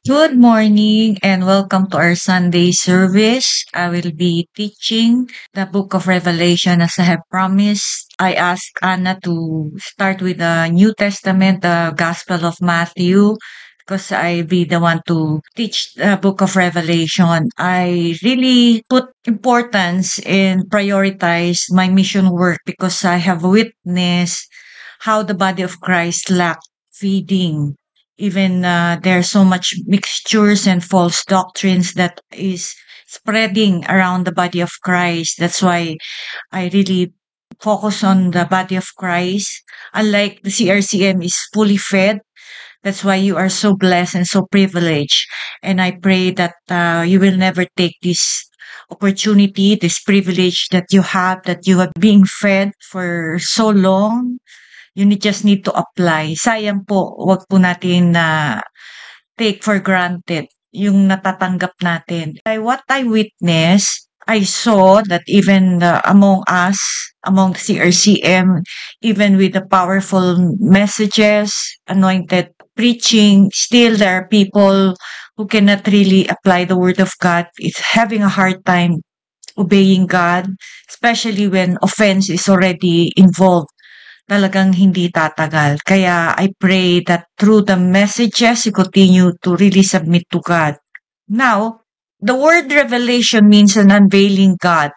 Good morning and welcome to our Sunday service. I will be teaching the book of Revelation as I have promised. I asked Anna to start with the New Testament, the Gospel of Matthew, because I'll be the one to teach the book of Revelation. I really put importance and prioritize my mission work because I have witnessed how the body of Christ lacked feeding. Even there's so much mixtures and false doctrines that is spreading around the body of Christ. That's why I really focus on the body of Christ. Unlike the CRCM is fully fed. That's why you are so blessed and so privileged. And I pray that you will never take this opportunity, this privilege that you have being fed for so long. Just need to apply. Sayang po, wag po natin na take for granted yung natatanggap natin. What I witnessed, I saw that even among us, among the CRCM, even with the powerful messages, anointed preaching, still there are people who cannot really apply the word of God. It's having a hard time obeying God, especially when offense is already involved. Talagang hindi tatagal. Kaya I pray that through the messages, you continue to really submit to God. Now, the word revelation means an unveiling God.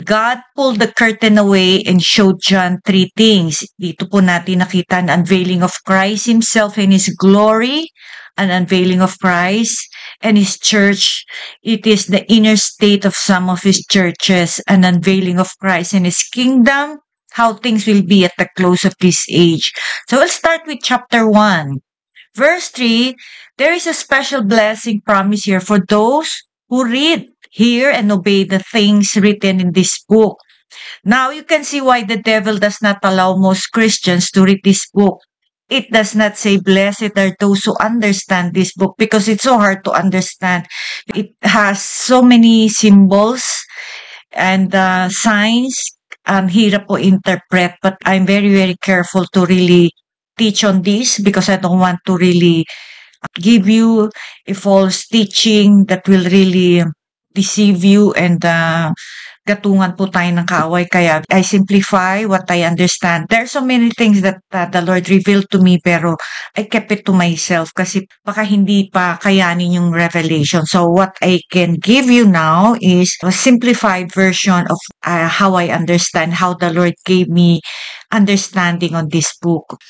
God pulled the curtain away and showed John three things. Dito po natin nakita an unveiling of Christ himself and his glory, an unveiling of Christ and his church. It is the inner state of some of his churches, an unveiling of Christ and his kingdom, how things will be at the close of this age. So we'll start with chapter 1. Verse 3, there is a special blessing promise here for those who read, hear, and obey the things written in this book. Now you can see why the devil does not allow most Christians to read this book. It does not say blessed are those who understand this book because it's so hard to understand. It has so many symbols and signs. Hirap po interpret, but I'm very, very careful to really teach on this because I don't want to really give you a false teaching that will really deceive you and gatungan po tayo ng kaaway. Kaya I simplify what I understand. There are so many things that the Lord revealed to me pero I kept it to myself kasi baka hindi pa kayanin yung revelation. So what I can give you now is a simplified version of how I understand, how the Lord gave me understanding on this book.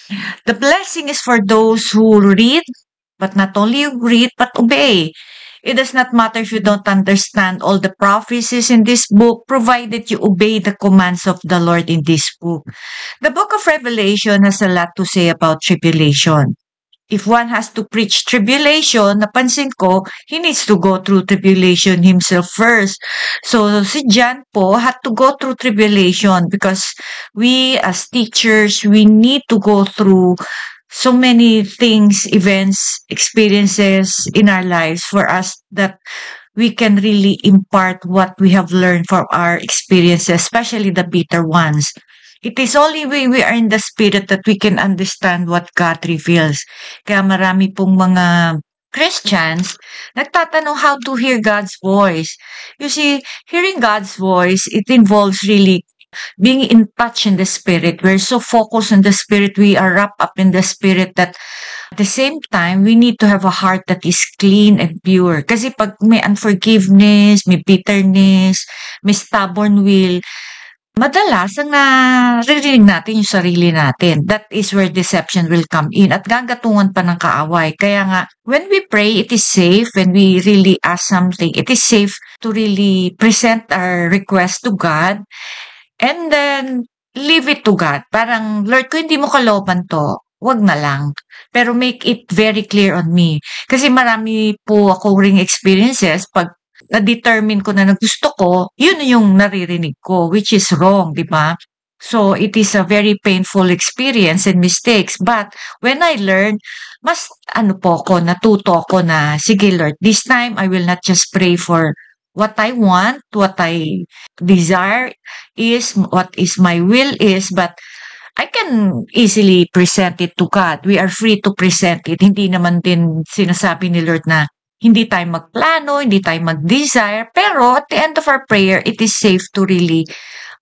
The blessing is for those who read, but not only read, but obey. It does not matter if you don't understand all the prophecies in this book, provided you obey the commands of the Lord in this book. The book of Revelation has a lot to say about tribulation. If one has to preach tribulation, napansin ko, he needs to go through tribulation himself first. So, si John po had to go through tribulation because we as teachers, we need to go through so many things, events, experiences in our lives for us that we can really impart what we have learned from our experiences, especially the bitter ones. It is only when we are in the spirit that we can understand what God reveals. Kaya marami pong mga Christians nagtatanong how to hear God's voice. You see, hearing God's voice, it involves really being in touch in the spirit. We're so focused on the spirit, we are wrapped up in the spirit that at the same time, we need to have a heart that is clean and pure. Kasi pag may unforgiveness, may bitterness, may stubborn will, madalas ang naririnig natin yung sarili natin. That is where deception will come in at gagatungan pa ng kaaway. Kaya nga, when we pray, it is safe. When we really ask something, it is safe to really present our request to God and then leave it to God. Parang, Lord, kung hindi mo kalooban to, wag na lang. Pero make it very clear on me. Kasi marami po ako ring experiences pag na-determine ko na gusto ko, yun yung naririnig ko, which is wrong, di ba? So, it is a very painful experience and mistakes. But, when I learn, mas natuto ko na, sige Lord, this time I will not just pray for what I want, what I desire is, what is my will is, but I can easily present it to God. We are free to present it. Hindi naman din sinasabi ni Lord na hindi tayo magplano, hindi tayo mag-desire. Pero at the end of our prayer, it is safe to really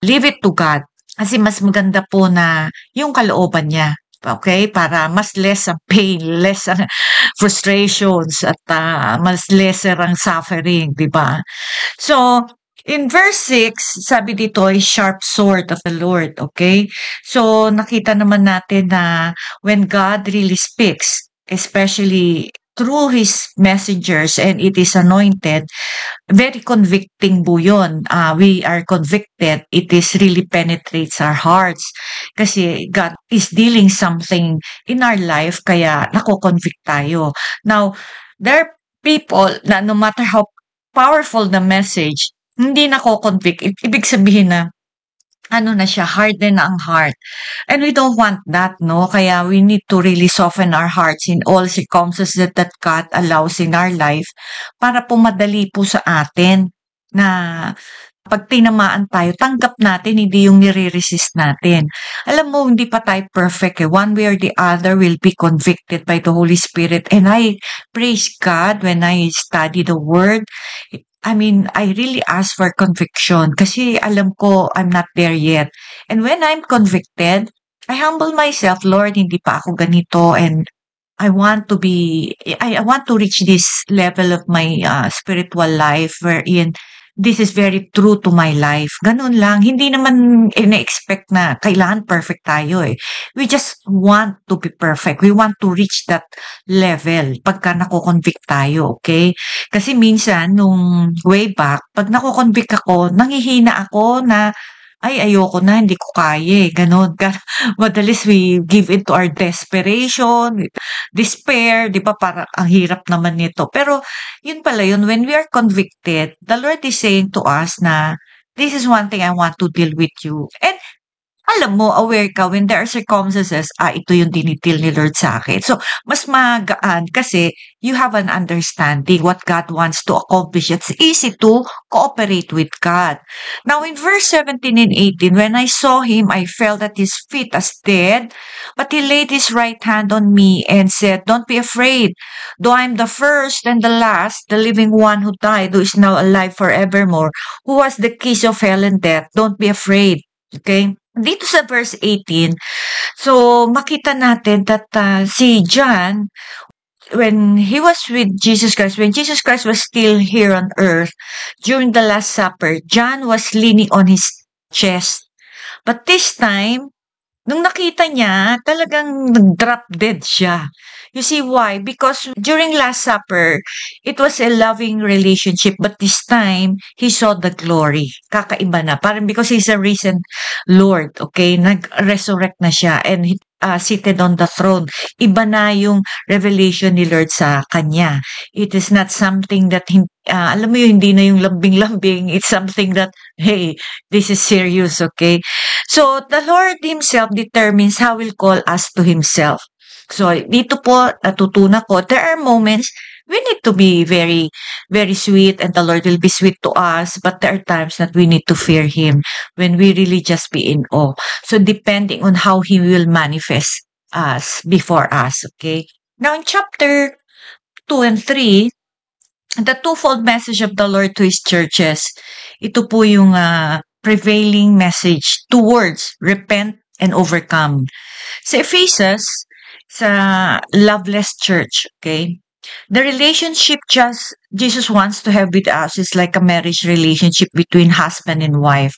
leave it to God. Kasi mas maganda po na yung kalooban niya. Okay? Para mas less ang pain, less ang frustrations, at mas lesser ang suffering, di ba? So, in verse 6, sabi dito ay sharp sword of the Lord, okay? So, nakita naman natin na when God really speaks, especially through His messengers and it is anointed, very convicting po yun. We are convicted. It is really penetrates our hearts. Kasi God is dealing something in our life, kaya nako-convict tayo. Now, there are people na no matter how powerful the message, hindi nako-convict. Ibig sabihin na, na siya, harden na ang heart. And we don't want that, no? Kaya we need to really soften our hearts in all circumstances that God allows in our life para po madali po sa atin na pag tinamaan tayo, tanggap natin, hindi yung nire-resist natin. Alam mo, hindi pa tayo perfect eh. One way or the other will be convicted by the Holy Spirit. And I praise God when I study the Word. I really ask for conviction kasi alam ko I'm not there yet. And when I'm convicted, I humble myself, Lord, hindi pa ako ganito and I want to reach this level of my spiritual life wherein this is very true to my life. Ganun lang. Hindi naman ina-expect na kailangan perfect tayo eh. We just want to be perfect. We want to reach that level pagka nako-convict tayo, okay? Kasi minsan, nung way back, pag nako-convict ako, nanghihina ako na ayoko na, hindi ko kaya eh. Ganon. Madalas we give in to our desperation, despair, di ba? Parang ang hirap naman nito. Pero yun pala yun, when we are convicted, the Lord is saying to us na, this is one thing I want to deal with you. And alam mo, aware ka, when there are circumstances, ito yung dinitil ni Lord sa akin. So, mas magaan kasi you have an understanding what God wants to accomplish. It's easy to cooperate with God. Now, in verse 17 and 18, when I saw him, I felt at his feet as dead, but he laid his right hand on me and said, don't be afraid. Though I am the first and the last, the living one who died, who is now alive forevermore, who has the keys of hell and death, don't be afraid. Okay? Dito sa verse 18, so makita natin that si John, when he was with Jesus Christ, when Jesus Christ was still here on earth, during the Last Supper, John was leaning on his chest. But this time, nung nakita niya, talagang nag-drop dead siya. You see why? Because during Last Supper, it was a loving relationship, but this time, he saw the glory. Kakaiba na. Parang because he's a risen Lord, okay? Nag-resurrect na siya and seated on the throne. Iba na yung revelation ni Lord sa kanya. It is not something that, alam mo yun, hindi na yung lambing-lambing. It's something that, hey, this is serious, okay? So, the Lord Himself determines how He'll call us to Himself. So, dito po, natutunan ko, there are moments we need to be very, very sweet and the Lord will be sweet to us, but there are times that we need to fear Him when we really just be in awe. So, depending on how He will manifest us before us, okay? Now, in chapter 2 and 3, the twofold message of the Lord to His churches, ito po yung prevailing message, two words, repent and overcome. Sa Ephesus, sa loveless church, okay? The relationship Jesus wants to have with us is like a marriage relationship between husband and wife.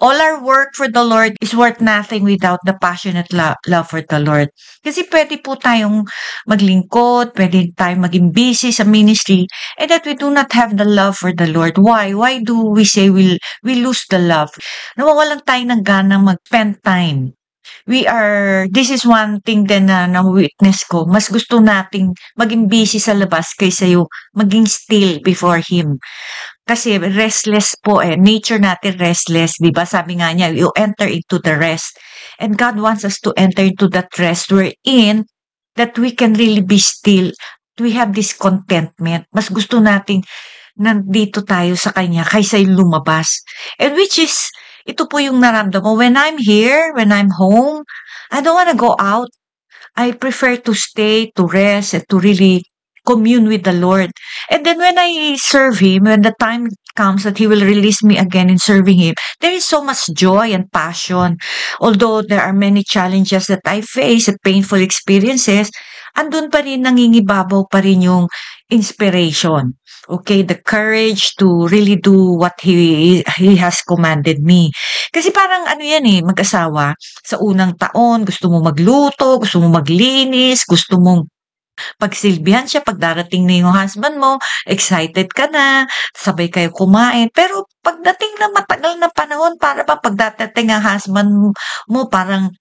All our work for the Lord is worth nothing without the passionate love for the Lord. Kasi pwede po tayong maglingkod, pwede tayong maging busy sa ministry, and that we do not have the love for the Lord. Why? Why do we say we lose the love? Nawawalan tayo ng ganang mag-spend time. This is one thing din na witness ko. Mas gusto nating maging busy sa labas kaysa yung maging still before Him. Kasi restless po eh. Nature natin restless, di ba? Sabi nga niya, you enter into the rest. And God wants us to enter into that rest wherein that we can really be still. We have this contentment. Mas gusto nating nandito tayo sa Kanya kaysa yung lumabas. And which is ito po yung naramdaman ko. When I'm here, when I'm home, I don't wanna go out. I prefer to stay, to rest, and to really commune with the Lord. And then when I serve Him, when the time comes that He will release me again in serving Him, there is so much joy and passion. Although there are many challenges that I face at painful experiences, andun pa rin, nangingibabaw pa rin yung inspiration. Okay, the courage to really do what He has commanded me. Kasi parang ano yan mag-asawa, sa unang taon, gusto mo magluto, gusto mo maglinis, gusto mong pagsilbihan siya, pag darating na yung husband mo, excited ka na, sabay kayo kumain. Pero pagdating na matagal na panahon, para pa pagdating ang husband mo, parang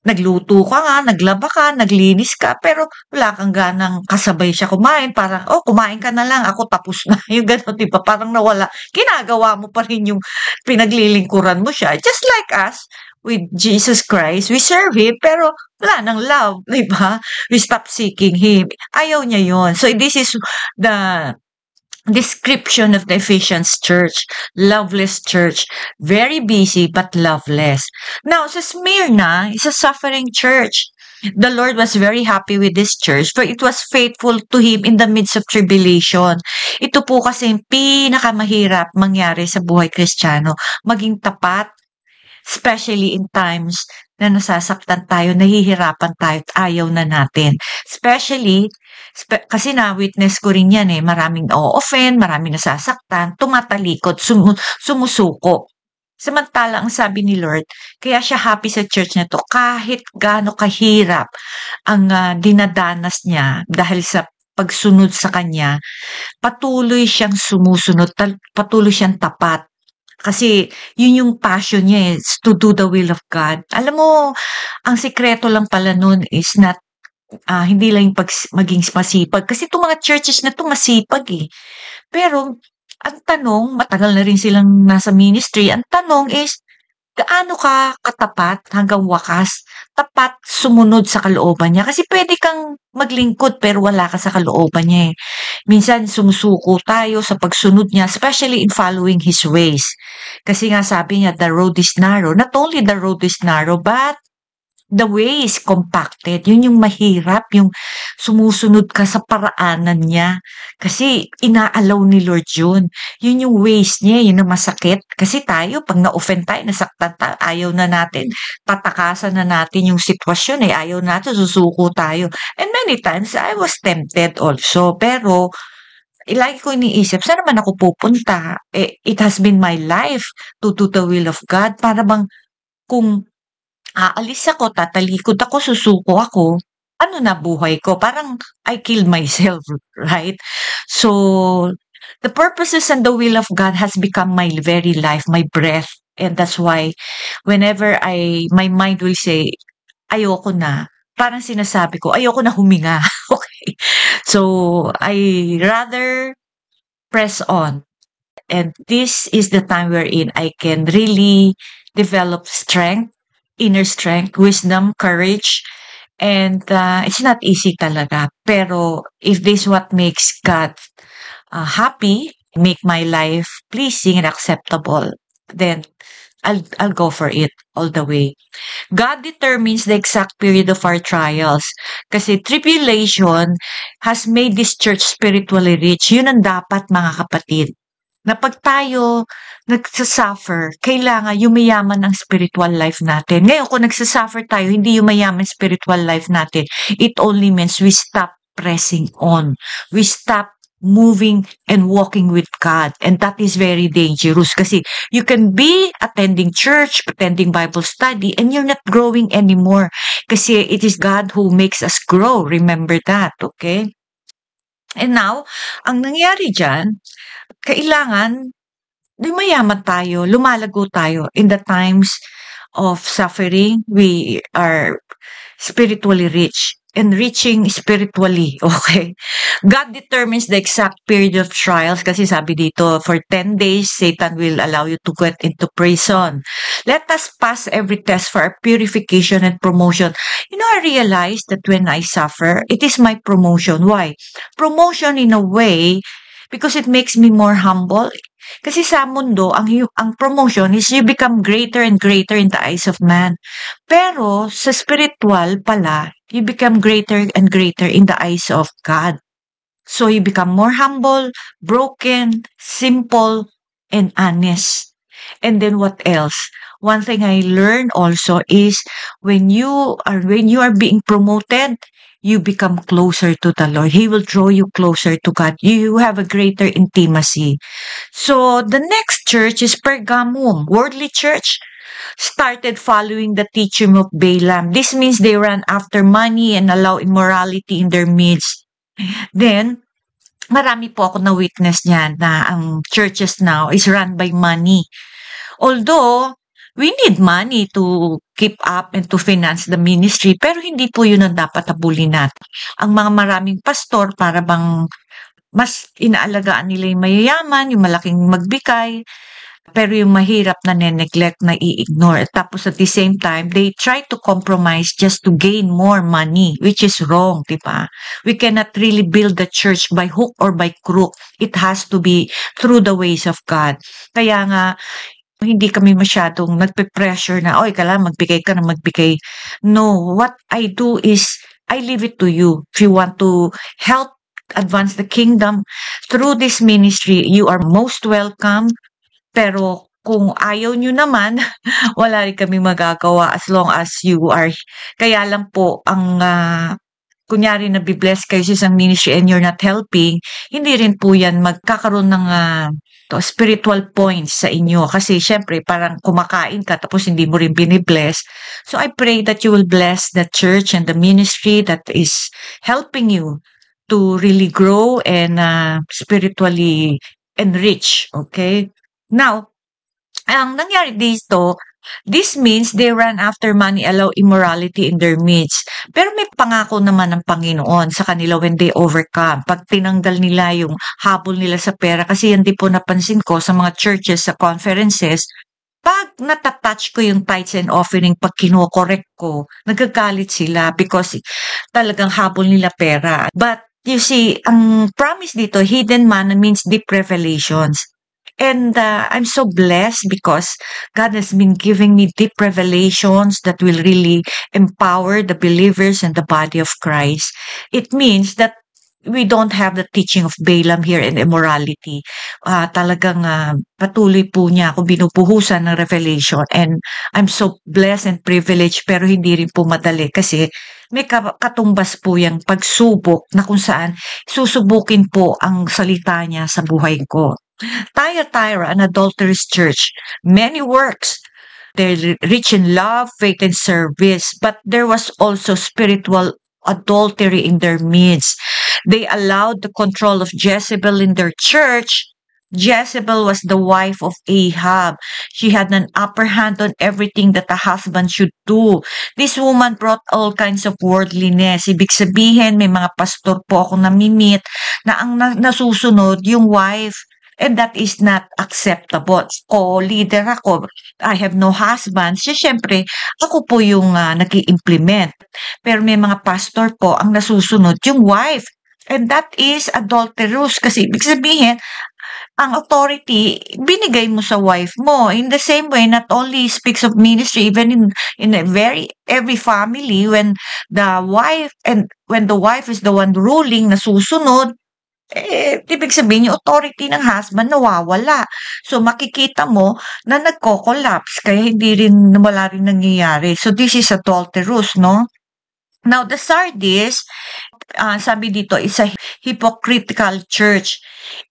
nagluto ka nga, naglaba ka, naglinis ka, pero wala kang ganang kasabay siya kumain. Parang, oh, kumain ka na lang, ako tapos na. Yung gano'n, di ba? Parang nawala. Ginagawa mo pa rin yung pinaglilingkuran mo siya. Just like us, with Jesus Christ, we serve Him, pero wala nang love, di ba? We stop seeking Him. Ayaw niya yon. So this is the description of the Ephesians church, loveless church, very busy but loveless. Now, sa Smyrna, is a suffering church. The Lord was very happy with this church for it was faithful to Him in the midst of tribulation. Ito po kasi yung pinakamahirap mangyari sa buhay Kristiyano, maging tapat, especially in times na nasasaktan tayo, nahihirapan tayo at ayaw na natin. Especially, kasi na-witness ko rin yan maraming na-offend, maraming nasasaktan, tumatalikod, sumusuko. Samantala, ang sabi ni Lord, kaya siya happy sa church na to, kahit gaano kahirap ang dinadanas niya dahil sa pagsunod sa Kanya, patuloy siyang sumusunod, patuloy siyang tapat. Kasi yun yung passion niya to do the will of God. Alam mo, ang sikreto lang pala nun is not, hindi lang yung maging masipag. Kasi itong mga churches na to masipag Pero, ang tanong, matagal na rin silang nasa ministry, ang tanong is, gaano ka katapat hanggang wakas? Tapat sumunod sa kalooban niya. Kasi pwede kang maglingkod pero wala ka sa kalooban niya Minsan sumusuko tayo sa pagsunod niya, especially in following His ways. Kasi nga sabi niya, the road is narrow. Not only the road is narrow, but the way is compacted. Yun yung mahirap, yung sumusunod ka sa paraanan niya. Kasi inaalaw ni Lord yun. Yun yung ways niya, yun ang masakit. Kasi tayo, pag na-offend tayo, nasaktan tayo, ayaw na natin, tatakasan na natin yung sitwasyon ayaw natin, susuko tayo. And many times, I was tempted also. Pero, lagi ko iniisip, saan naman ako pupunta? It has been my life to do the will of God. Para bang, kung aalis ako, tatalikod ako, susuko ako, ano na buhay ko? Parang I killed myself, right? So, the purposes and the will of God has become my very life, my breath. And that's why, whenever my mind will say, ayoko na, parang sinasabi ko, ayoko na huminga. Okay? So, I rather press on. And this is the time wherein I can really develop strength, inner strength, wisdom, courage, and it's not easy talaga. Pero if this what makes God happy, make my life pleasing and acceptable, then I'll go for it all the way. God determines the exact period of our trials. Kasi tribulation has made this church spiritually rich. Yun ang dapat, mga kapatid. Na pag tayo nagsasuffer, kailangan yumayaman ang spiritual life natin. Ngayon, kung nagsasuffer tayo, hindi yumayaman spiritual life natin, it only means we stop pressing on. We stop moving and walking with God. And that is very dangerous kasi you can be attending church, attending Bible study, and you're not growing anymore. Kasi it is God who makes us grow. Remember that, okay? And now, ang nangyari dyan, kailangan lumayaman tayo, lumalago tayo. In the times of suffering, we are spiritually rich, enriching spiritually, okay? God determines the exact period of trials kasi sabi dito, for 10 days, Satan will allow you to get into prison. Let us pass every test for our purification and promotion. You know, I realized that when I suffer, it is my promotion. Why? Promotion in a way, because it makes me more humble. Kasi sa mundo, ang promotion is you become greater and greater in the eyes of man. Pero sa spiritual pala, you become greater and greater in the eyes of God. So you become more humble, broken, simple, and honest. And then what else? One thing I learned also is when you are being promoted, you become closer to the Lord. He will draw you closer to God. You have a greater intimacy. So the next church is Pergamum, worldly church, started following the teaching of Balaam. This means they ran after money and allow immorality in their midst. Then, marami po ako na-witness niyan na ang churches now is run by money. Although, we need money to keep up and to finance the ministry, pero hindi po yun ang dapat habulin natin. Ang mga maraming pastor para bang mas inaalagaan nila yung mayayaman, yung malaking magbigay, pero yung mahirap na neglect na i-ignore. Tapos at the same time, they try to compromise just to gain more money, which is wrong, di ba? We cannot really build the church by hook or by crook. It has to be through the ways of God. Kaya nga, hindi kami masyadong nagpe-pressure na, oy, kailangan magbigay ka na magbigay. No, what I do is, I leave it to you. If you want to help advance the kingdom through this ministry, you are most welcome. Pero kung ayaw nyo naman, wala rin kami magagawa as long as you are. Kaya lang po, ang kunyari nabibless kayo sa isang ministry and you're not helping, hindi rin po yan magkakaroon ng spiritual points sa inyo. Kasi syempre, parang kumakain ka tapos hindi mo rin binibless. So I pray that you will bless the church and the ministry that is helping you to really grow and spiritually enrich. Okay? Now, ang nangyari dito, this means they ran after money, allow immorality in their midst. Pero may pangako naman ng Panginoon sa kanila when they overcome. Pag tinanggal nila yung habol nila sa pera, kasi yan din po napansin ko sa mga churches, sa conferences, pag natatouch ko yung tithes and offering, pag kino-correct ko, nagagalit sila because talagang habol nila pera. But you see, ang promise dito, hidden manna means deep revelations. And I'm so blessed because God has been giving me deep revelations that will really empower the believers and the body of Christ. It means that we don't have the teaching of Balaam here in immorality. Talagang patuloy po niya ako binubuhusan ng revelation. And I'm so blessed and privileged, pero hindi rin po madali kasi may katumbas po yung pagsubok na kung saan susubukin po ang salita niya sa buhay ko. Thyatira, an adulterous church, many works. They're rich in love, faith, and service, but there was also spiritual adultery in their midst. They allowed the control of Jezebel in their church. Jezebel was the wife of Ahab. She had an upper hand on everything that a husband should do. This woman brought all kinds of worldliness. Ibig sabihin, may mga pastor po ako namimit na ang nasusunod yung wife. And that is not acceptable. O leader ako, I have no husband. So, syempre, ako po yung nag-i-implement. Pero may mga pastor po, ang nasusunod yung wife. And that is adulterous. Kasi ibig sabihin, ang authority, binigay mo sa wife mo. In the same way, not only speaks of ministry, even in every family, when the wife is the one ruling, nasusunod, ibig sabihin yung authority ng husband nawawala. So, makikita mo na nagko-collapse, kaya wala rin nangyayari. So, this is adulterous, no? Now, the Sardis, sabi dito, is a hypocritical church.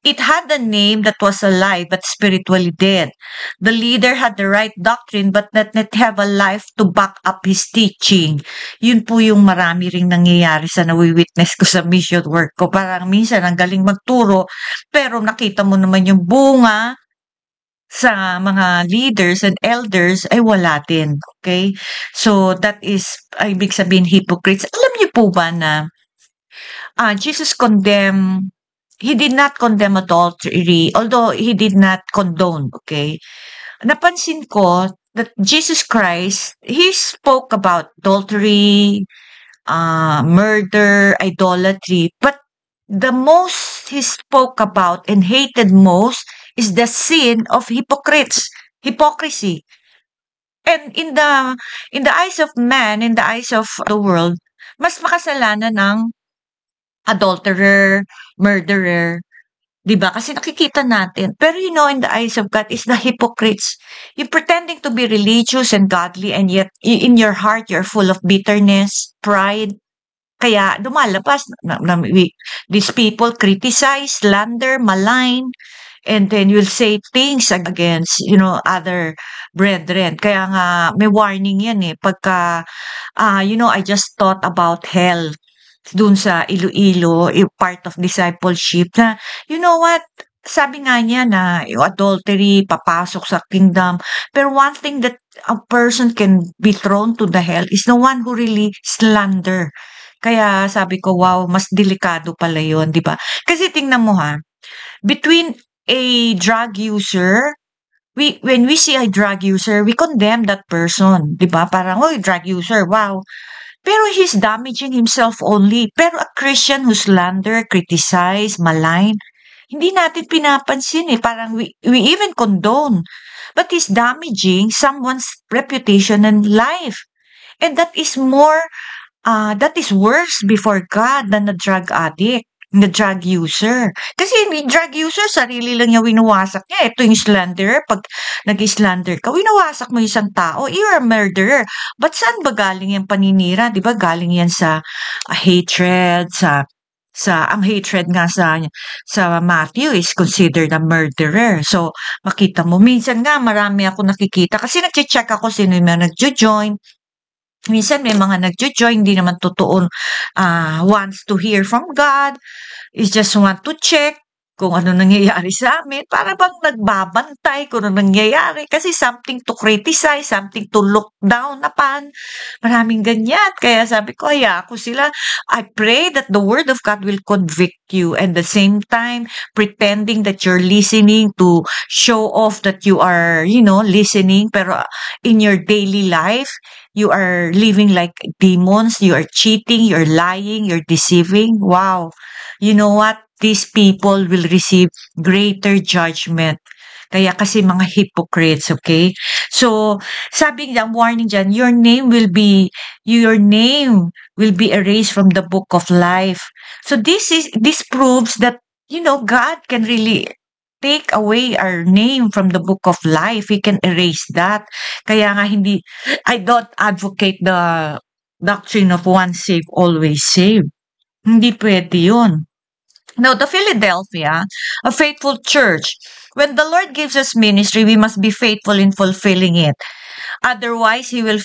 It had a name that was alive but spiritually dead. The leader had the right doctrine but did not have a life to back up his teaching. Yun po yung marami ring nangyayari sa nawi-witness ko sa mission work ko. Parang minsan ang galing magturo, pero nakita mo naman yung bunga sa mga leaders and elders ay wala din. Okay? So, that is, ibig sabihin, hypocrites. Alam niyo po ba na Jesus he did not condemn adultery, although he did not condone, okay? Napansin ko that Jesus Christ, he spoke about adultery, murder, idolatry, but the most he spoke about and hated most is the sin of hypocrisy. And in the eyes of man, in the eyes of the world, mas makasalanan ng adulterer, murderer, 'di ba? Kasi nakikita natin. Pero in the eyes of God is the hypocrites. You're pretending to be religious and godly and yet in your heart you're full of bitterness, pride. Kaya lumalabas these people criticize, slander, malign, and then you'll say things against, other brethren. Kaya nga may warning yan eh. Pagka, I just thought about hell dun sa Iloilo, part of discipleship na, you know what? Sabi nga niya na yung adultery, papasok sa kingdom. Pero one thing that a person can be thrown to the hell is the one who really slander. Kaya sabi ko, wow, mas delikado pala yun, di ba? Kasi tingnan mo ha, between a drug user, when we see a drug user, we condemn that person, di ba? Parang, oh, drug user, wow. Pero he's damaging himself only. Pero a Christian who slander, criticize, malign, hindi natin pinapansin eh. Parang we even condone. But he's damaging someone's reputation and life. And that is worse before God than a drug addict, the drug user. Kasi yung drug user, sarili lang niya winuwasak niya. Ito yung slanderer. Pag nag-slander ka, winawasak mo isang tao, you're a murderer. But saan ba galing yung paninira? Di ba galing yan sa hatred, ang hatred nga sa Matthew is considered a murderer. So, makita mo, minsan nga marami ako nakikita kasi nag-check ako sino yung mga nag-join. Minsan may mga nag-join, hindi naman totoo wants to hear from God, is just want to check kung ano nangyayari sa amin, para bang nagbabantay kung ano nangyayari, kasi something to criticize, something to look down upon. Maraming ganyan. Kaya sabi ko, ako sila. I pray that the word of God will convict you and at the same time pretending that you're listening to show off that you are, listening, pero in your daily life, you are living like demons, you are cheating, you're lying, you're deceiving. Wow. You know what? These people will receive greater judgment. Kaya kasi mga hypocrites, okay? So, sabi niya, warning dyan, your name will be erased from the book of life. So this proves that, God can really take away our name from the book of life. He can erase that. Kaya nga I don't advocate the doctrine of once saved, always saved. Hindi pwede yun. Now, the Philadelphia, a faithful church, when the Lord gives us ministry, we must be faithful in fulfilling it. Otherwise, He will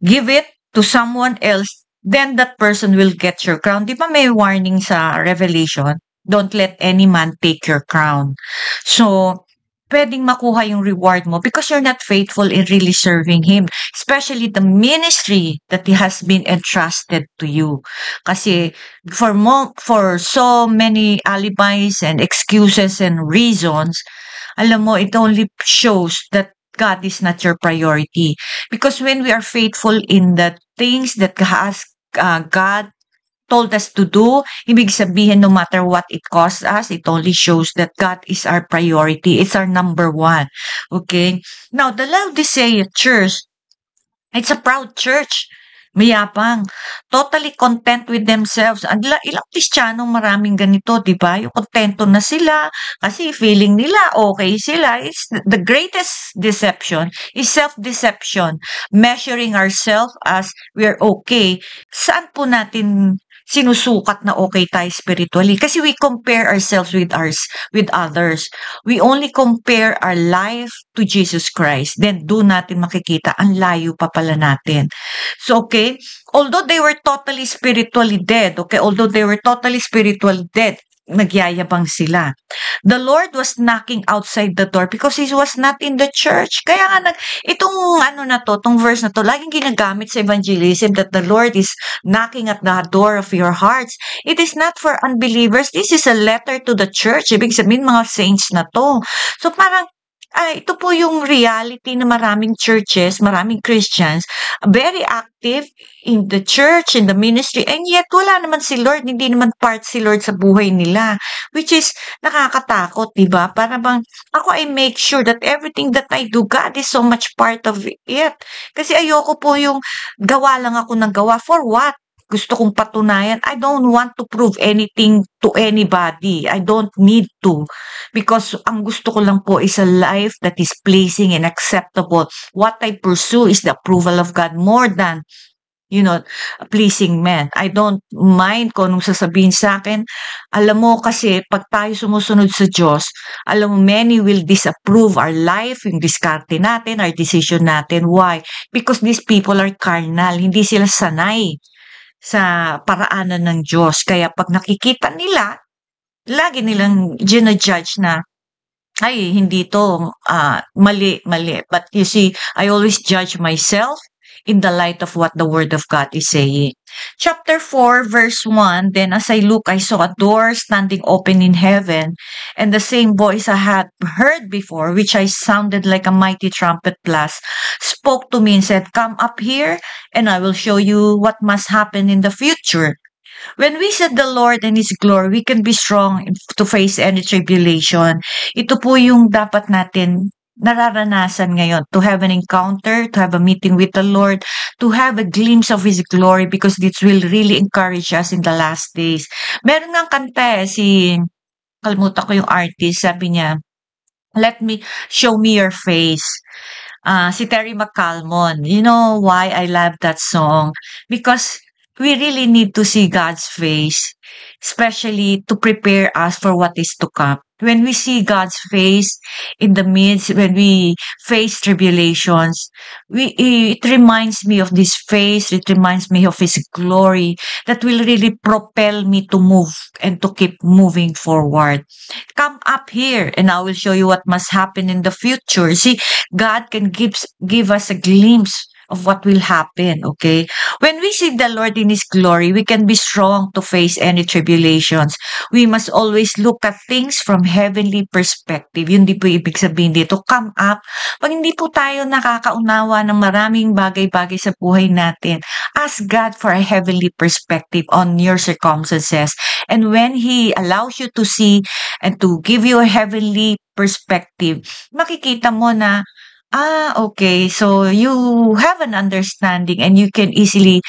give it to someone else, then that person will get your crown. Di ba may warning sa Revelation? Don't let any man take your crown. So, pwedeng makuha yung reward mo because you're not faithful in really serving Him. Especially the ministry that He has been entrusted to you. Kasi for so many alibis and excuses and reasons, alam mo, it only shows that God is not your priority. Because when we are faithful in the things that God told us to do, ibig sabihin no matter what it costs us, it only shows that God is our priority. It's our number one. Okay? Now, the Laodicea church, it's a proud church. Mayapang. Totally content with themselves. Ilang Kristiyano maraming ganito, di ba? Yung kontento na sila kasi feeling nila okay sila. It's the greatest deception is self-deception. Measuring ourselves as we're okay. Saan po natin sinusukat na okay tayo spiritually? Kasi we compare ourselves with others. We only compare our life to Jesus Christ. Then doon natin makikita ang layo pa pala natin. So, okay, although they were totally spiritually dead, nagyayabang sila. The Lord was knocking outside the door because He was not in the church. Kaya nga, itong verse na to, laging ginagamit sa evangelism that the Lord is knocking at the door of your hearts. It is not for unbelievers. This is a letter to the church. Ibig sabihin, mga saints na to. So parang, Ito po yung reality na maraming churches, maraming Christians, very active in the church, in the ministry, and yet wala naman si Lord, hindi naman part si Lord sa buhay nila, which is nakakatakot, di ba? Para bang ako, I make sure that everything that I do, God is so much part of it. Kasi ayoko po yung gawa lang ako ng gawa. For what? Gusto kong patunayan. I don't want to prove anything to anybody. I don't need to. Because ang gusto ko lang po is a life that is pleasing and acceptable. What I pursue is the approval of God more than, you know, pleasing men. I don't mind kung anong sasabihin sa akin. Alam mo kasi, pag tayo sumusunod sa Diyos, alam mo, many will disapprove our life, yung diskarte natin, our decision natin. Why? Because these people are carnal. Hindi sila sanay sa paraanan ng Diyos. Kaya pag nakikita nila, lagi nilang gina-judge na, ay, hindi to, mali, mali. But you see, I always judge myself in the light of what the Word of God is saying. Chapter 4, verse 1, then as I look, I saw a door standing open in heaven, and the same voice I had heard before, which I sounded like a mighty trumpet blast, spoke to me and said, come up here, and I will show you what must happen in the future. When we see the Lord and His glory, we can be strong to face any tribulation. Ito po yung dapat natin nararanasan ngayon, to have an encounter, to have a meeting with the Lord, to have a glimpse of His glory, because this will really encourage us in the last days. Meron nga kanta kalimutan ko yung artist, sabi niya, show me your face. Si Terry McCalmon. You know why I love that song? Because we really need to see God's face, especially to prepare us for what is to come. When we see God's face in the midst, when we face tribulations, it reminds me of this face, it reminds me of His glory that will really propel me to move and to keep moving forward. Come up here and I will show you what must happen in the future. See, God can give us a glimpse of what will happen, okay? When we see the Lord in His glory, we can be strong to face any tribulations. We must always look at things from heavenly perspective. Yun di po ibig sabihin dito, come up. Pag hindi po tayo nakakaunawa ng maraming bagay-bagay sa buhay natin, ask God for a heavenly perspective on your circumstances. And when He allows you to see and to give you a heavenly perspective, makikita mo na, okay. So you have an understanding and you can easily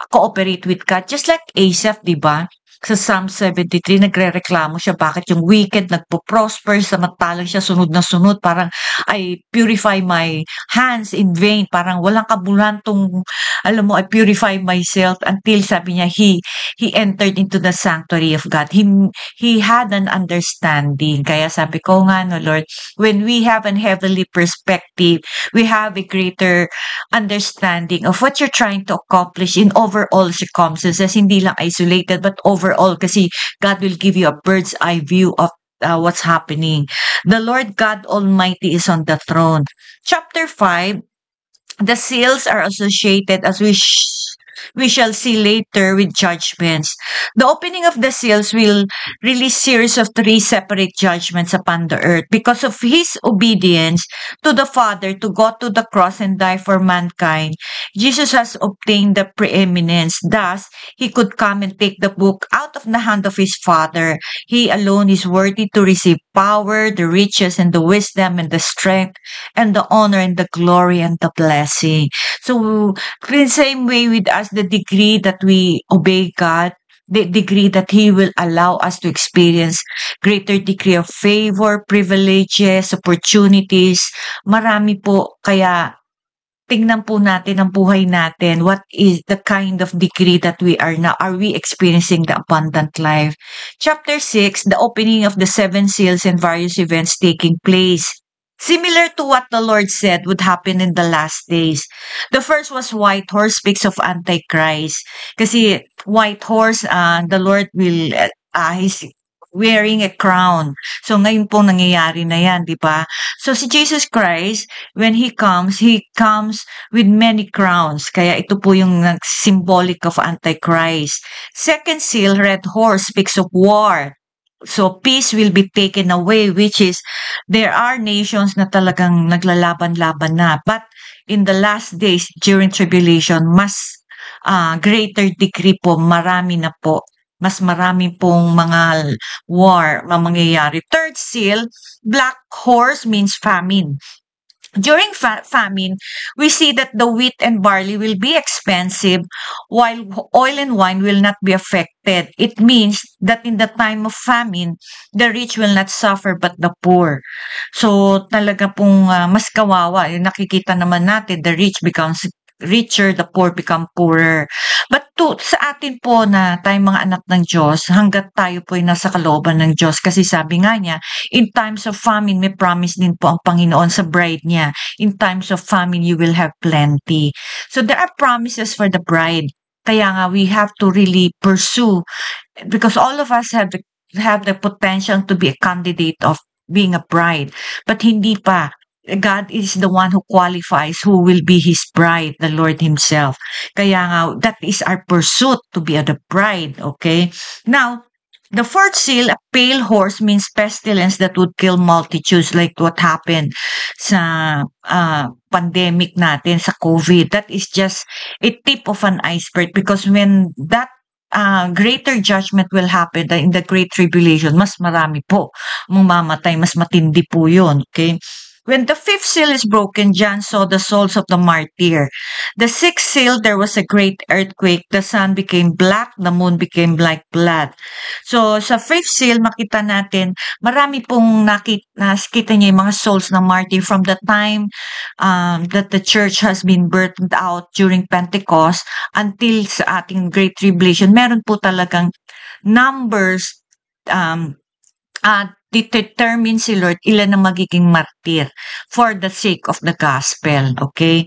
cooperate with God. Just like Asaph, di ba? Sa Psalm 73, nagre-reklamo siya bakit yung wicked nagpo-prosper, samantalang siya sunod na sunod, parang I purify my hands in vain, parang walang kabulantong, alam mo, I purify myself until sabi niya, he entered into the sanctuary of God. He had an understanding. Kaya sabi ko nga, no Lord, when we have an heavenly perspective, we have a greater understanding of what you're trying to accomplish in overall circumstances, hindi lang isolated, but overall, kasi God will give you a bird's eye view of what's happening. The Lord God Almighty is on the throne. Chapter 5, the seals are associated, as we shall see later, with judgments. The opening of the seals will release series of 3 separate judgments upon the earth. Because of His obedience to the Father to go to the cross and die for mankind, Jesus has obtained the preeminence. Thus, He could come and take the book out of the hand of His Father. He alone is worthy to receive power, the riches, and the wisdom, and the strength, and the honor, and the glory, and the blessing. So, in the same way with us, the degree that we obey God, the degree that He will allow us to experience greater degree of favor, privileges, opportunities, marami po. Kaya tingnan po natin ang buhay natin. What is the kind of degree that we are now? Are we experiencing the abundant life? Chapter 6, the opening of the 7 seals and various events taking place. Similar to what the Lord said would happen in the last days. The first was white horse, speaks of Antichrist. Kasi white horse, the Lord will, He's wearing a crown. So ngayon po nangyayari na yan, di ba? So si Jesus Christ, when He comes with many crowns. Kaya ito po yung symbolic of Antichrist. Second seal, red horse, speaks of war. So peace will be taken away, which is there are nations na talagang naglalaban-laban na. But in the last days during tribulation, mas greater degree po, marami na po. Mas marami pong mga war na mangyayari. Third seal, black horse means famine. During famine, we see that the wheat and barley will be expensive while oil and wine will not be affected. It means that in the time of famine, the rich will not suffer but the poor. So talaga pong mas kawawa. Yung nakikita naman natin, the rich becomes richer, the poor become poorer. But sa atin po na tayong mga anak ng Diyos, hanggat tayo po ay nasa kalooban ng Diyos, kasi sabi nga niya, in times of famine, may promise din po ang Panginoon sa bride niya. In times of famine, you will have plenty. So there are promises for the bride. Kaya nga, we have to really pursue, because all of us have the potential to be a candidate of being a bride. But hindi pa. God is the one who qualifies who will be His bride, the Lord Himself. Kaya nga, that is our pursuit to be the bride, okay? Now, the fourth seal, a pale horse, means pestilence that would kill multitudes like what happened sa pandemic natin, sa COVID. That is just a tip of an iceberg, because when that greater judgment will happen in the great tribulation, mas marami po mamamatay, mas matindi po yun, okay? When the fifth seal is broken, John saw the souls of the martyr. The sixth seal, there was a great earthquake. The sun became black, the moon became like blood. So, sa fifth seal, makita natin, marami pong nakita niya yung mga souls ng martyr from the time that the church has been birthed out during Pentecost until sa ating Great Tribulation. Meron po talagang numbers determine si Lord ilan ang magiging martir for the sake of the gospel, okay?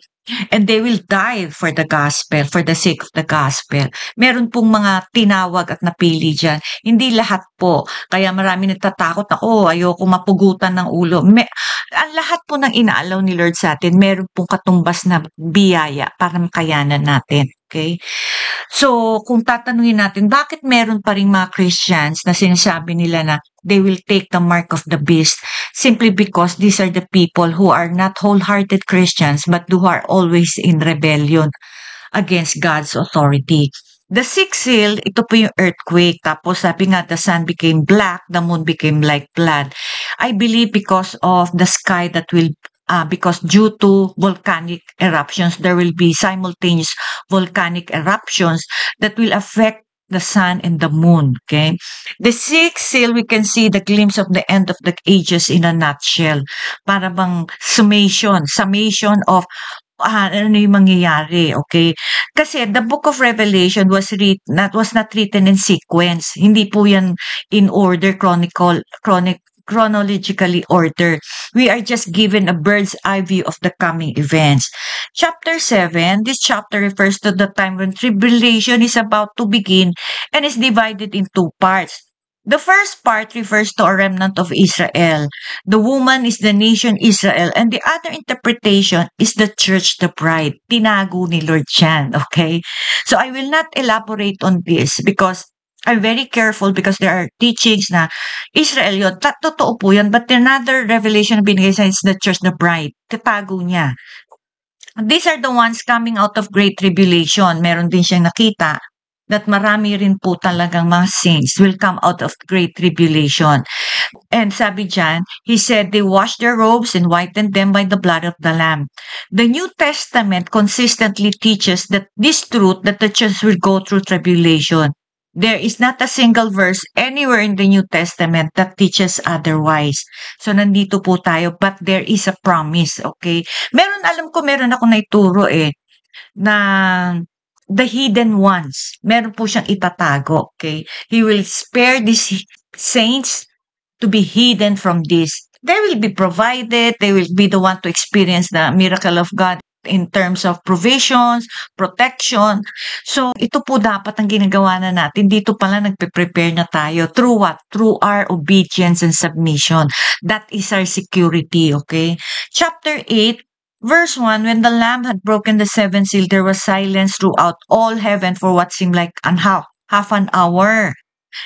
And they will die for the gospel, for the sake of the gospel. Meron pong mga tinawag at napili dyan. Hindi lahat po. Kaya marami nagtatakot na, ayoko mapugutan ng ulo. Ang lahat po ng inaalaw ni Lord sa atin, meron pong katumbas na biyaya para makayanan natin. Okay? So, kung tatanungin natin, bakit meron pa rin mga Christians na sinasabi nila na they will take the mark of the beast? Simply because these are the people who are not wholehearted Christians but who are always in rebellion against God's authority. The sixth seal, ito po yung earthquake. Tapos sabi nga, the sun became black, the moon became like blood. I believe because of the sky that will because due to volcanic eruptions, there will be simultaneous volcanic eruptions that will affect the sun and the moon, okay? The sixth seal, we can see the glimpse of the end of the ages in a nutshell. Para bang summation of ano yung mangyayari, okay? Kasi the book of Revelation was not written in sequence. Hindi po yan in order, chronologically ordered. We are just given a bird's eye view of the coming events. Chapter 7, this chapter refers to the time when tribulation is about to begin and is divided in two parts. The first part refers to a remnant of Israel. The woman is the nation Israel, and the other interpretation is the church, the bride. Tinago ni Lord yan, okay? So I will not elaborate on this because I'm very careful, because there are teachings na Israel yun. Totoo po yun, but another revelation binigay sa is the church, the bride. Tatago niya. These are the ones coming out of great tribulation. Meron din siyang nakita that marami rin po talagang mga saints will come out of great tribulation. And sabi dyan, he said, they washed their robes and whitened them by the blood of the Lamb. The New Testament consistently teaches that this truth, that the church will go through tribulation. There is not a single verse anywhere in the New Testament that teaches otherwise. So, nandito po tayo, but there is a promise, okay? Alam ko meron ako naituro na the hidden ones, meron po siyang itatago, okay? He will spare these saints to be hidden from this. They will be provided, they will be the one to experience the miracle of God in terms of provisions, protection. So, ito po dapat ang ginagawa na natin. Dito pala nagpe-prepare na tayo. Through what? Through our obedience and submission. That is our security, okay? Chapter 8, Verse 1, when the Lamb had broken the seventh seal, there was silence throughout all heaven for what seemed like half an hour.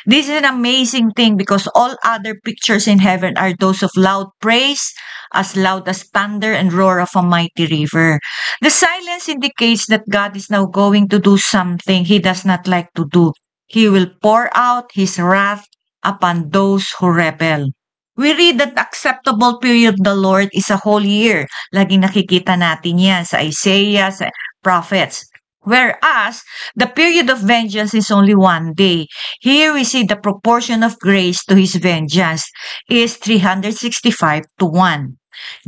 This is an amazing thing because all other pictures in heaven are those of loud praise, as loud as thunder and roar of a mighty river. The silence indicates that God is now going to do something he does not like to do. He will pour out his wrath upon those who rebel. We read that the acceptable period of the Lord is a whole year. Laging nakikita natin yan sa Isaiah, sa prophets. Whereas, the period of vengeance is only one day. Here we see the proportion of grace to his vengeance is 365 to 1.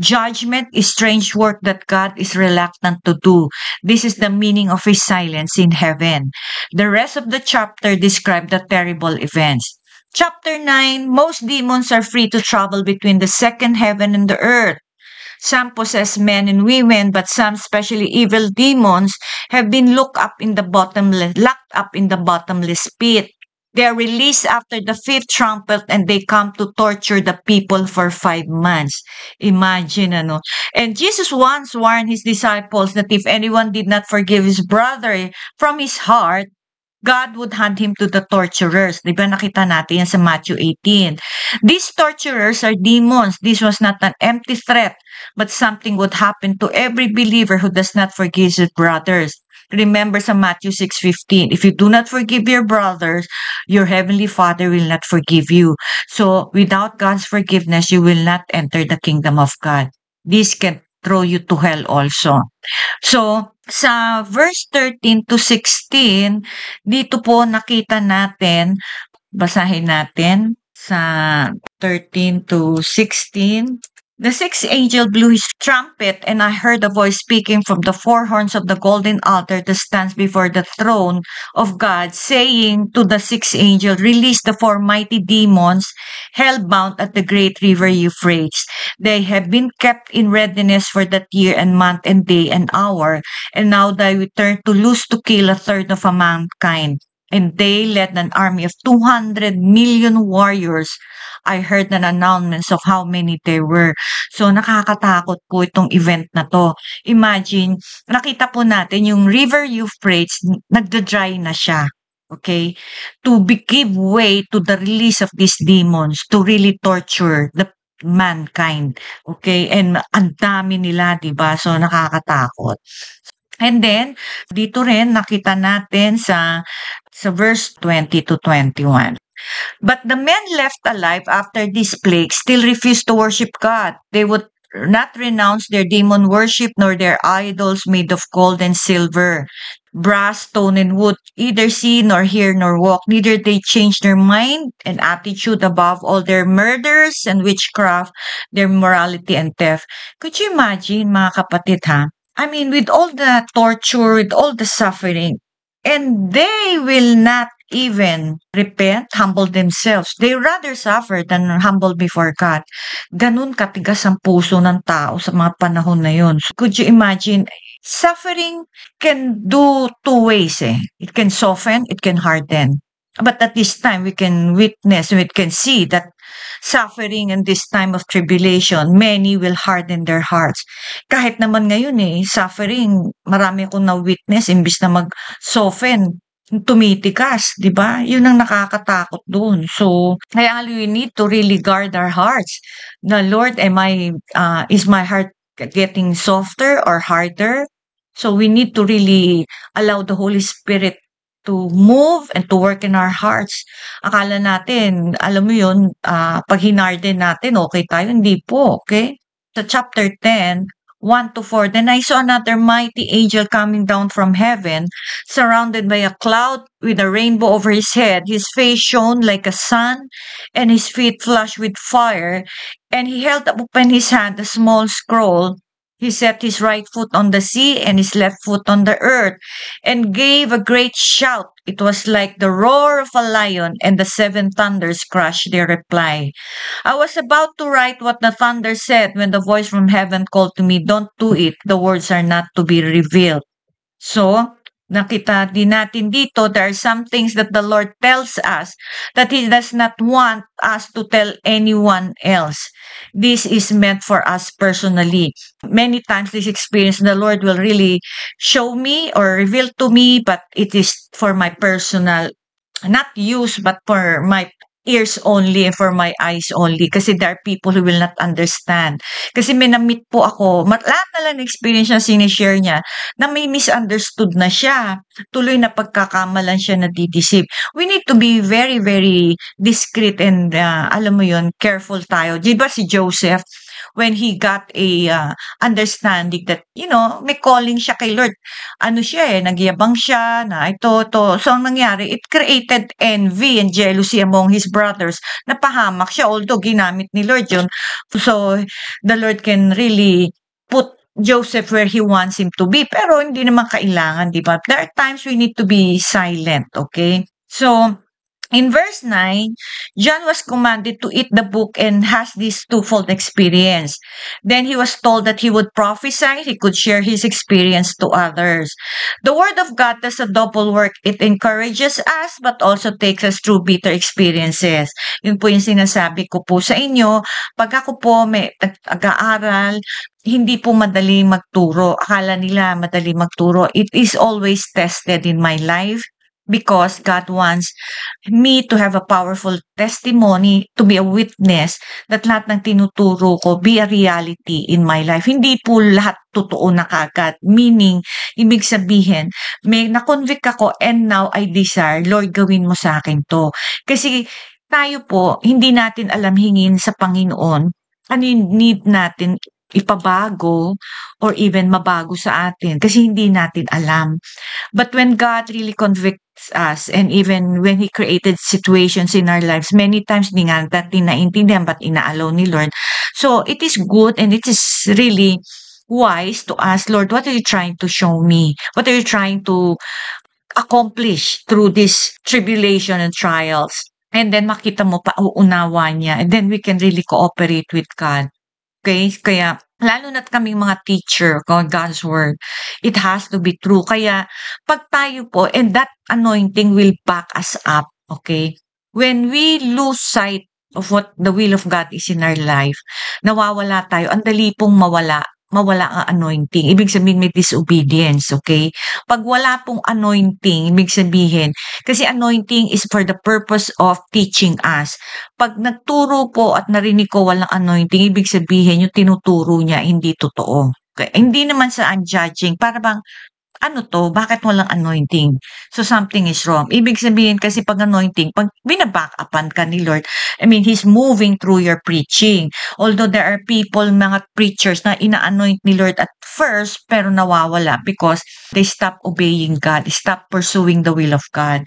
Judgment is strange work that God is reluctant to do. This is the meaning of his silence in heaven. The rest of the chapter describe the terrible events. Chapter 9, most demons are free to travel between the second heaven and the earth. Some possess men and women, but some, especially evil demons, have been locked up in the bottomless pit. They are released after the fifth trumpet and they come to torture the people for 5 months. Imagine, ano. And Jesus once warned his disciples that if anyone did not forgive his brother from his heart, God would hand him to the torturers. Di ba nakita natin yan sa Matthew 18. These torturers are demons. This was not an empty threat, but something would happen to every believer who does not forgive his brothers. Remember sa Matthew 6:15, if you do not forgive your brothers, your heavenly Father will not forgive you. So, without God's forgiveness, you will not enter the kingdom of God. This can throw you to hell also. So, sa verse 13 to 16, dito po nakita natin, basahin natin sa 13 to 16. The sixth angel blew his trumpet, and I heard a voice speaking from the four horns of the golden altar that stands before the throne of God, saying to the sixth angel, release the 4 mighty demons hell-bound at the great river Euphrates. They have been kept in readiness for that year and month and day and hour, and now they return to loose to kill a third of a mankind. And they led an army of 200 million warriors. I heard an announcement of how many there were. So, nakakatakot po itong event na to. Imagine, nakita po natin yung River Euphrates, nagda-dry na siya. Okay? To give way to the release of these demons, to really torture the mankind. Okay? And ang dami nila, diba? So, nakakatakot. And then, dito rin nakita natin sa verse 20 to 21. But the men left alive after this plague still refused to worship God. They would not renounce their demon worship nor their idols made of gold and silver, brass, stone, and wood, either see nor hear nor walk. Neither they change their mind and attitude above all their murders and witchcraft, their morality and theft. Could you imagine, mga kapatid, ha? I mean, with all the torture, with all the suffering, and they will not even repent, humble themselves. They rather suffer than humble before God. Ganun katigas ang puso ng tao sa mga panahon na yun. So could you imagine, suffering can do 2 ways. It can soften, it can harden. But at this time, we can witness, we can see that suffering in this time of tribulation, many will harden their hearts. Kahit naman ngayon suffering, marami akong na-witness, imbis na mag-soften, tumitikas, di ba? Yun ang nakakatakot doon. So, kaya we need to really guard our hearts. The Lord, is my heart getting softer or harder? So, we need to really allow the Holy Spirit to move and to work in our hearts. Akala natin, alam mo yun, pag hinarden natin, okay tayo. Hindi po, okay? Sa chapter 10, 1 to 4, then I saw another mighty angel coming down from heaven, surrounded by a cloud with a rainbow over his head. His face shone like a sun, and his feet flushed with fire. And he held up in his hand a small scroll. He set his right foot on the sea and his left foot on the earth, and gave a great shout. It was like the roar of a lion, and the 7 thunders crushed their reply. I was about to write what the thunder said when the voice from heaven called to me, don't do it. The words are not to be revealed. So, nakita din natin dito, there are some things that the Lord tells us that He does not want us to tell anyone else. This is meant for us personally. Many times this experience, the Lord will really show me or reveal to me, but it is for my personal not use but for my ears only and for my eyes only kasi there are people who will not understand. Kasi may na-meet po ako, lahat na lang experience na sinishare niya na may misunderstood na siya. Tuloy na pagkakamalan siya na dideceive. We need to be very, very discreet and alam mo yun, careful tayo. Di ba si Joseph, when he got a understanding that, may calling siya kay Lord, siya nagyabang siya na ito, to. So, ang nangyari, it created envy and jealousy among his brothers. Napahamak siya, although ginamit ni Lord yun. So, the Lord can really put Joseph where he wants him to be. Pero hindi naman kailangan, di ba? There are times we need to be silent, okay? So, in verse 9, John was commanded to eat the book and has this twofold experience. Then he was told that he would prophesy, he could share his experience to others. The Word of God does a double work. It encourages us but also takes us through bitter experiences. Yun po yung sinasabi ko po sa inyo. Pag ako po may nag-aaral, hindi po madali magturo. Akala nila madali magturo. It is always tested in my life. Because God wants me to have a powerful testimony, to be a witness that lahat ng tinuturo ko be a reality in my life. Hindi po lahat totoo na kagad. Meaning, ibig sabihin, may na-convict ako and now I desire, Lord, gawin mo sa akin to. Kasi tayo po, hindi natin alam hingin sa Panginoon ano yung need natin ipabago or even mabago sa atin kasi hindi natin alam. But when God really convicts us and even when He created situations in our lives, many times hindi nga natin naintindihan but inaalaw ni Lord. So it is good and it is really wise to ask, Lord, what are you trying to show me? What are you trying to accomplish through this tribulation and trials? And then makita mo pa uunawa niya and then we can really cooperate with God. Okay? Kaya, lalo na't kaming mga teacher of God's Word, it has to be true. Kaya, pag tayo po, and that anointing will back us up, okay? When we lose sight of what the will of God is in our life, nawawala tayo, ang dali pong mawala ang anointing. Ibig sabihin may disobedience, okay? Pag wala pong anointing, ibig sabihin, kasi anointing is for the purpose of teaching us. Pag nagturo po at narinig ko walang anointing, ibig sabihin yung tinuturo niya hindi totoo. Okay? Hindi naman sa unjudging, para bang ano to, bakit walang anointing? So something is wrong. Ibig sabihin kasi pag anointing, pag binaback-upan ka ni Lord, I mean, He's moving through your preaching. Although there are people, mga preachers na ina-anoint ni Lord at first, pero nawawala because they stop obeying God, they stop pursuing the will of God.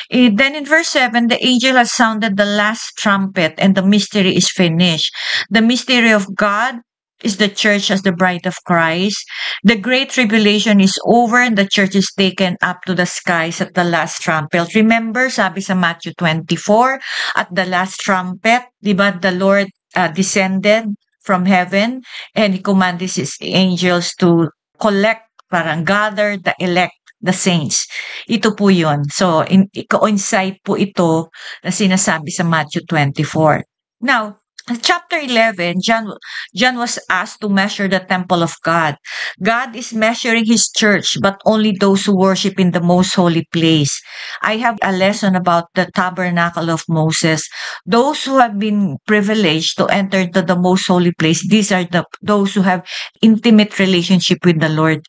Then in verse 7, the angel has sounded the last trumpet and the mystery is finished. The mystery of God is the church as the bride of Christ. The great tribulation is over and the church is taken up to the skies at the last trumpet. Remember, sabi sa Matthew 24, at the last trumpet, di ba, the Lord descended from heaven and He commanded His angels to collect, parang gather the elect, the saints. Ito po yun. So, coincide po ito na sinasabi sa Matthew 24. Now, chapter 11, John was asked to measure the temple of God. God is measuring His church, but only those who worship in the most holy place. I have a lesson about the tabernacle of Moses. Those who have been privileged to enter to the most holy place, these are those who have intimate relationship with the Lord.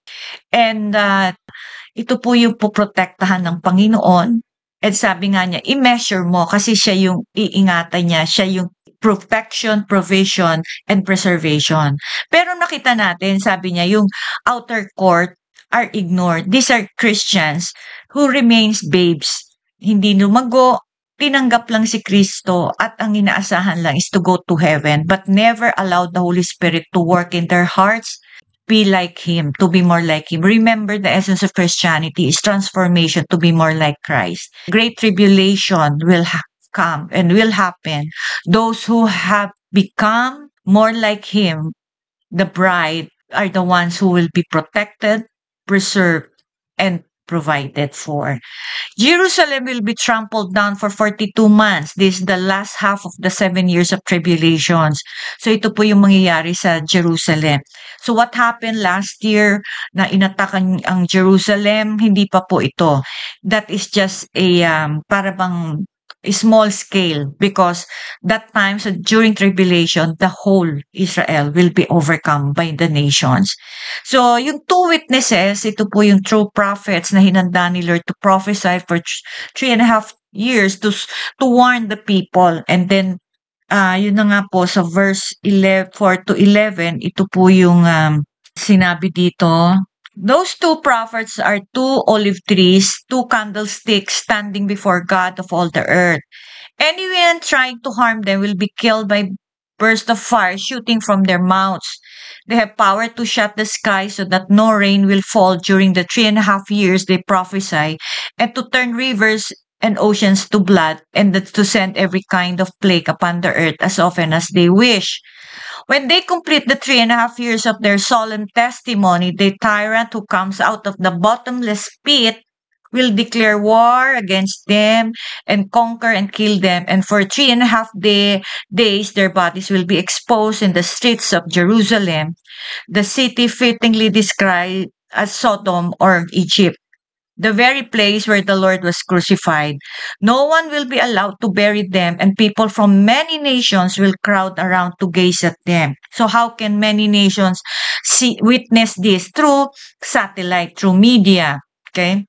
And ito po yung poprotektahan ng Panginoon. At sabi nga niya, i-measure mo kasi siya yung iingatan niya, siya yung protection, provision, and preservation. Pero nakita natin, sabi niya, yung outer court are ignored. These are Christians who remains babes. Hindi lumago, tinanggap lang si Kristo at ang inaasahan lang is to go to heaven but never allowed the Holy Spirit to work in their hearts, be like Him, to be more like Him. Remember, the essence of Christianity is transformation to be more like Christ. Great tribulation will come and will happen. Those who have become more like Him, the bride, are the ones who will be protected, preserved, and provided for. Jerusalem will be trampled down for 42 months. This is the last half of the 7 years of tribulations. So ito po yung mangyayari sa Jerusalem. So what happened last year na inatakan ang Jerusalem? Hindi pa po ito. That is just a para bang a small scale, because that time, so during tribulation, the whole Israel will be overcome by the nations. So, yung two witnesses, ito po yung true prophets na hinanda ni Lord to prophesy for 3.5 years to warn the people. And then, yun na nga po sa verse 4 to 11, ito po yung sinabi dito. Those two prophets are two olive trees, two candlesticks standing before God of all the earth. Anyone trying to harm them will be killed by burst of fire shooting from their mouths. They have power to shut the sky so that no rain will fall during the 3.5 years they prophesy, and to turn rivers and oceans to blood, and to send every kind of plague upon the earth as often as they wish. When they complete the 3.5 years of their solemn testimony, the tyrant who comes out of the bottomless pit will declare war against them and conquer and kill them. And for 3.5 days, their bodies will be exposed in the streets of Jerusalem, the city fittingly described as Sodom or Egypt, the very place where the Lord was crucified. No one will be allowed to bury them, and people from many nations will crowd around to gaze at them. So how can many nations witness this? Through satellite, through media. Okay?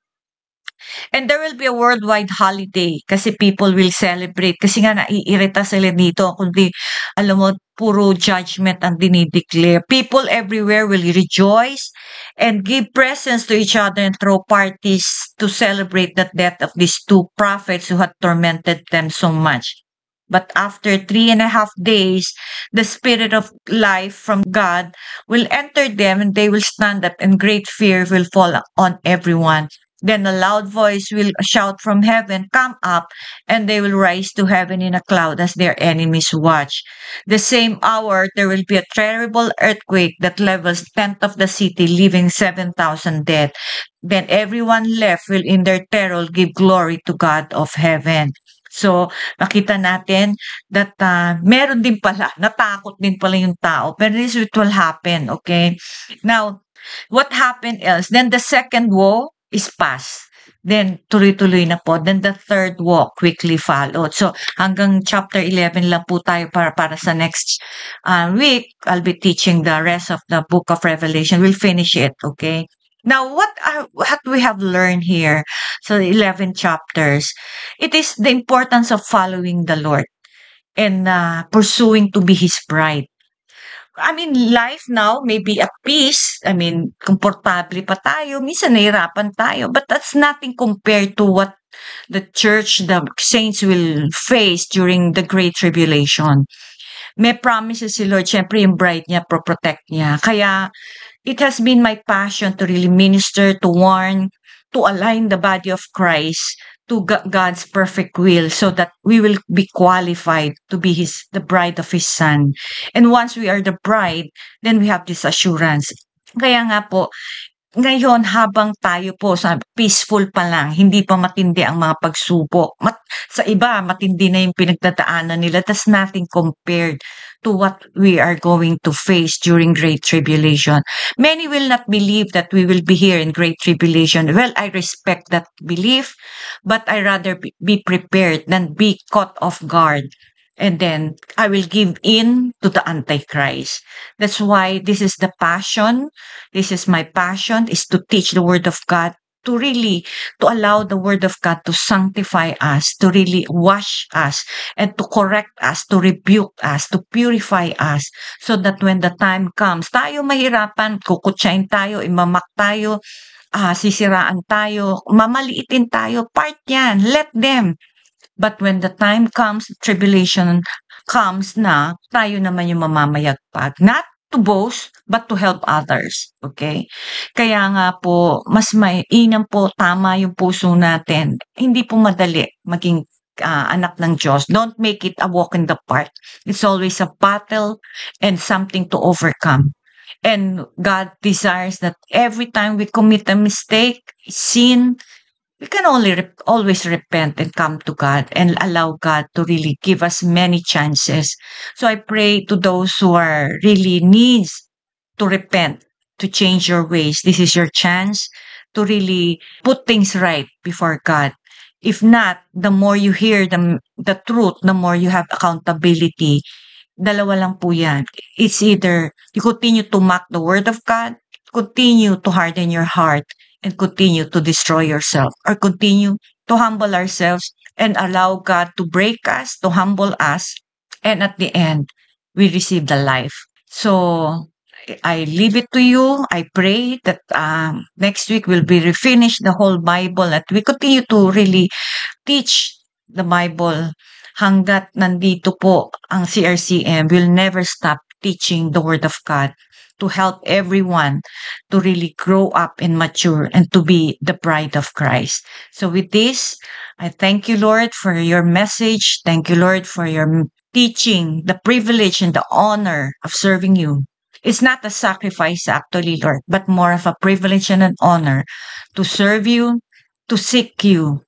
And there will be a worldwide holiday kasi people will celebrate. Kasi nga naiirita sila dito. Kundi, alam mo, puro judgment ang dinideclare. People everywhere will rejoice and give presents to each other and throw parties to celebrate the death of these two prophets who had tormented them so much. But after 3.5 days, the spirit of life from God will enter them, and they will stand up, and great fear will fall on everyone. Then a loud voice will shout from heaven, "Come up," and they will rise to heaven in a cloud as their enemies watch. The same hour, there will be a terrible earthquake that levels a tenth of the city, leaving 7,000 dead. Then everyone left will in their terror give glory to God of heaven. So, makita natin that meron din pala, natakot din pala yung tao. Pero this will happen, okay? Now, what happened else? Then the second woe is past. Then, tuloy-tuloy na po. Then, the third woe quickly followed. So, hanggang chapter 11 lang po tayo para sa next week. I'll be teaching the rest of the book of Revelation. We'll finish it, okay? Now, what we have learned here, so 11 chapters, it is the importance of following the Lord and pursuing to be His bride. I mean, life now may be a peace. I mean, komportable pa tayo. Minsan nahirapan tayo. But that's nothing compared to what the church, the saints will face during the Great Tribulation. May promises si Lord. Siyempre, yung bride niya, protect niya. Kaya, it has been my passion to really minister, to warn, to align the body of Christ to God's perfect will, so that we will be qualified to be the bride of His Son. And once we are the bride, then we have this assurance. Kaya nga po, ngayon habang tayo po sa peaceful pa lang, hindi pa matindi ang mga pagsubok. Sa iba, matindi na yung pinagdadaanan nila. That's nothing compared to what we are going to face during Great Tribulation. Many will not believe that we will be here in Great Tribulation. Well, I respect that belief, but I rather be prepared than be caught off guard. And then I will give in to the Antichrist. That's why this is the passion. This is my passion, is to teach the Word of God, to allow the Word of God to sanctify us, to really wash us, and to correct us, to rebuke us, to purify us, so that when the time comes, tayo mahirapan, kukutsain tayo, imamak tayo, sisiraan tayo, mamaliitin tayo, part yan, let them. But when the time comes, tribulation comes na, tayo naman yung mamamayagpag. Not to boast, but to help others. Okay? Kaya nga po, mas mainam po, tama yung puso natin. Hindi po madali maging anak ng Diyos. Don't make it a walk in the park. It's always a battle and something to overcome. And God desires that every time we commit a mistake, sin, we can always repent and come to God and allow God to really give us many chances. So I pray to those who are really needs to repent, to change your ways. This is your chance to really put things right before God. If not, the more you hear the truth, the more you have accountability. Dalawa lang po yan. It's either you continue to mock the word of God, continue to harden your heart, and continue to destroy yourself, or continue to humble ourselves and allow God to break us, to humble us, and at the end, we receive the life. So I leave it to you. I pray that next week we'll be refinish the whole Bible, that we continue to really teach the Bible hanggat nandito po ang CRCM. Will never stop teaching the Word of God to help everyone to really grow up and mature and to be the bride of Christ. So with this, I thank you, Lord, for your message. Thank you, Lord, for your teaching, the privilege and the honor of serving you. It's not a sacrifice actually, Lord, but more of a privilege and an honor to serve you, to seek you,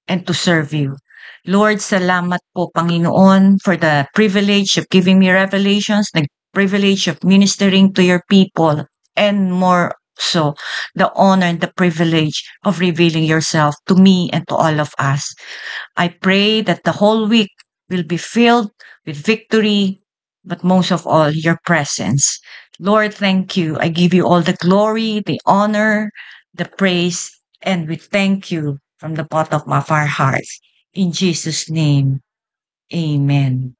and to serve you. Lord, salamat po, Panginoon, for the privilege of giving me revelations, the privilege of ministering to your people, and more so, the honor and the privilege of revealing yourself to me and to all of us. I pray that the whole week will be filled with victory, but most of all, your presence. Lord, thank you. I give you all the glory, the honor, the praise, and we thank you from the bottom of our hearts. In Jesus' name, amen.